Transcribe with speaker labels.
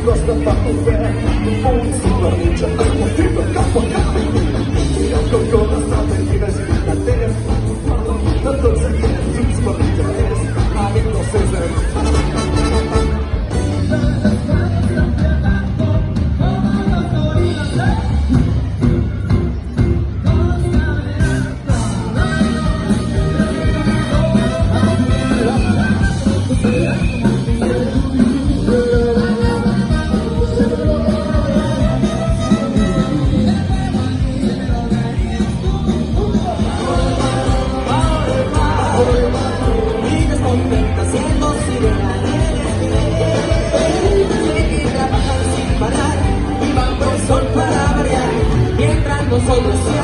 Speaker 1: resta fatto bene, un sulla luce, un filo a capo a capo. Io con la strada in diversi a te, tanto c'è che tu spartite, ma che non sei sempre.
Speaker 2: Nosotros